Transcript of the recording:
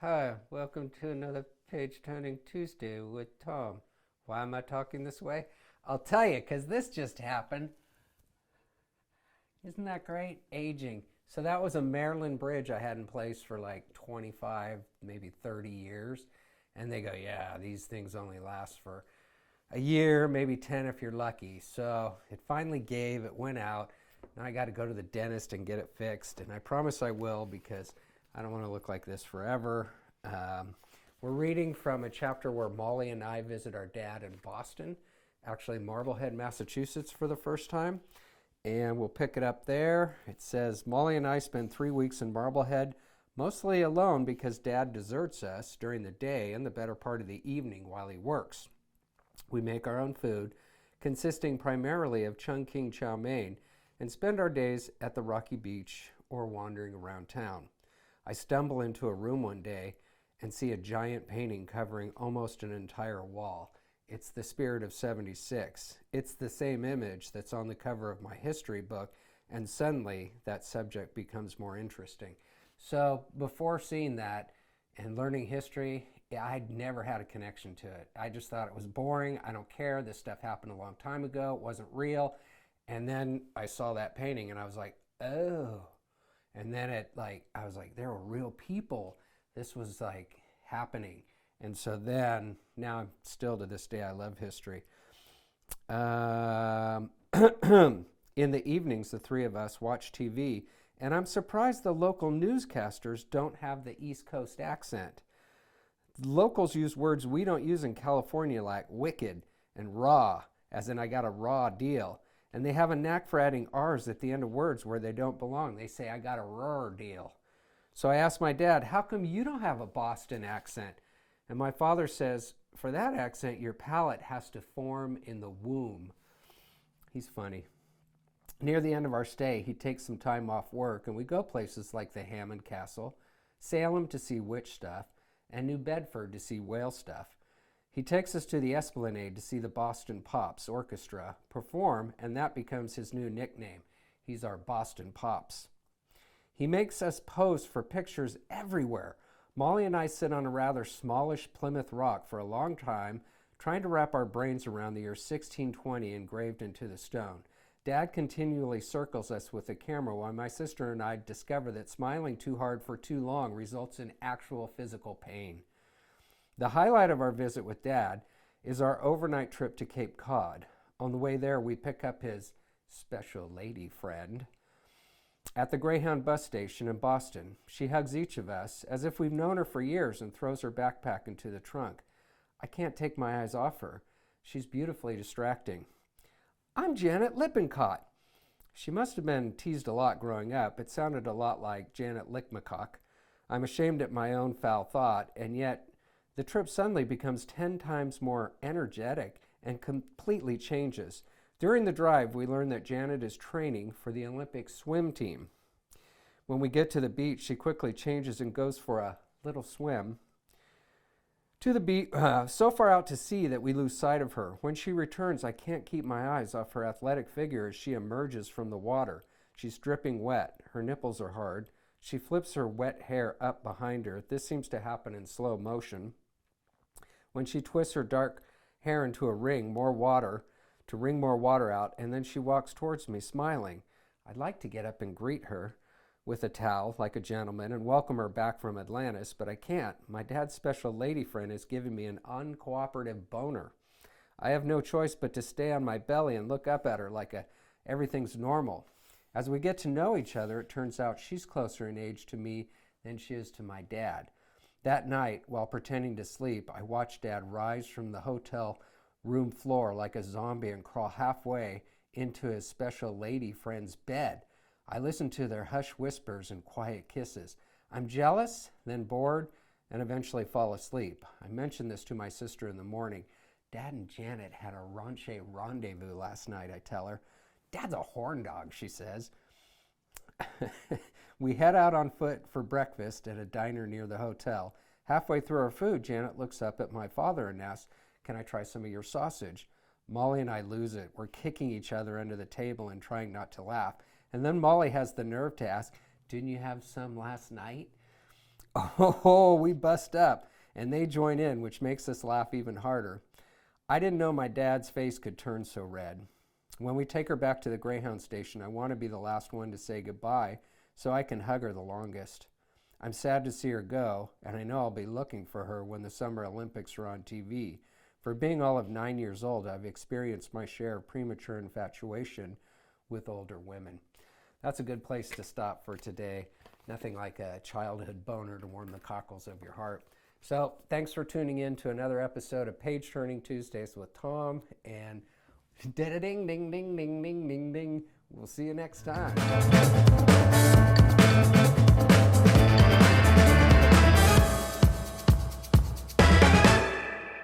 Hi, welcome to another Page Turning Tuesday with Tom. Why am I talking this way? I'll tell you, because this just happened. Isn't that great? Aging. So that was a Maryland bridge I had in place for like 25, maybe 30 years. And they go, yeah, these things only last for a year, maybe 10 if you're lucky. So it finally gave, it went out. Now I got to go to the dentist and get it fixed. And I promise I will because I don't want to look like this forever. We're reading from a chapter where Molly and I visit our dad in Boston, actually Marblehead, Massachusetts for the first time. And we'll pick it up there. It says, Molly and I spend 3 weeks in Marblehead, mostly alone because Dad deserts us during the day and the better part of the evening while he works. We make our own food, consisting primarily of chungking chow mein, and spend our days at the rocky beach or wandering around town. I stumble into a room one day and see a giant painting covering almost an entire wall. It's the Spirit of 76. It's the same image that's on the cover of my history book, and suddenly that subject becomes more interesting. So before seeing that and learning history, I'd never had a connection to it. I just thought it was boring. I don't care. This stuff happened a long time ago. It wasn't real. And then I saw that painting and I was like, oh. And then I was like, there were real people. This was like happening. And so then, now I'm still to this day, I love history. In the evenings, the three of us watch TV, and I'm surprised the local newscasters don't have the East Coast accent. Locals use words we don't use in California, like wicked and raw, as in I got a raw deal. And they have a knack for adding R's at the end of words where they don't belong. They say, I got a raw deal. So I asked my dad, how come you don't have a Boston accent? And my father says, for that accent, your palate has to form in the womb. He's funny. Near the end of our stay, he takes some time off work, and we go places like the Hammond Castle, Salem to see witch stuff, and New Bedford to see whale stuff. He takes us to the Esplanade to see the Boston Pops Orchestra perform, and that becomes his new nickname. He's our Boston Pops. He makes us pose for pictures everywhere. Molly and I sit on a rather smallish Plymouth Rock for a long time, trying to wrap our brains around the year 1620 engraved into the stone. Dad continually circles us with the camera while my sister and I discover that smiling too hard for too long results in actual physical pain. The highlight of our visit with Dad is our overnight trip to Cape Cod. On the way there, we pick up his special lady friend at the Greyhound bus station in Boston. She hugs each of us as if we've known her for years and throws her backpack into the trunk. I can't take my eyes off her. She's beautifully distracting. I'm Janet Lippincott. She must have been teased a lot growing up. It sounded a lot like Janet Lickmacock. I'm ashamed at my own foul thought, and yet the trip suddenly becomes 10 times more energetic and completely changes. During the drive, we learn that Janet is training for the Olympic swim team. When we get to the beach, she quickly changes and goes for a little swim to the beach, so far out to sea that we lose sight of her. When she returns, I can't keep my eyes off her athletic figure as she emerges from the water. She's dripping wet. Her nipples are hard. She flips her wet hair up behind her. This seems to happen in slow motion. When she twists her dark hair into a ring, to wring more water out, and then she walks towards me smiling. I'd like to get up and greet her with a towel like a gentleman and welcome her back from Atlantis, but I can't. My dad's special lady friend is giving me an uncooperative boner. I have no choice but to stay on my belly and look up at her like everything's normal. As we get to know each other, it turns out she's closer in age to me than she is to my dad. That night, while pretending to sleep, I watched Dad rise from the hotel room floor like a zombie and crawl halfway into his special lady friend's bed. I listened to their hushed whispers and quiet kisses. I'm jealous, then bored, and eventually fall asleep. I mentioned this to my sister in the morning. Dad and Janet had a raunchy rendezvous last night, I tell her. Dad's a horn dog, she says. We head out on foot for breakfast at a diner near the hotel. Halfway through our food, Janet looks up at my father and asks, can I try some of your sausage? Molly and I lose it. We're kicking each other under the table and trying not to laugh. And then Molly has the nerve to ask, didn't you have some last night? Oh, we bust up, and they join in, which makes us laugh even harder. I didn't know my dad's face could turn so red. When we take her back to the Greyhound station, I want to be the last one to say goodbye so I can hug her the longest. I'm sad to see her go, and I know I'll be looking for her when the Summer Olympics are on TV. For being all of 9 years old, I've experienced my share of premature infatuation with older women. That's a good place to stop for today. Nothing like a childhood boner to warm the cockles of your heart. So thanks for tuning in to another episode of Page Turning Tuesdays with Tom, and ding, ding, ding, ding, ding, ding, ding. We'll see you next time.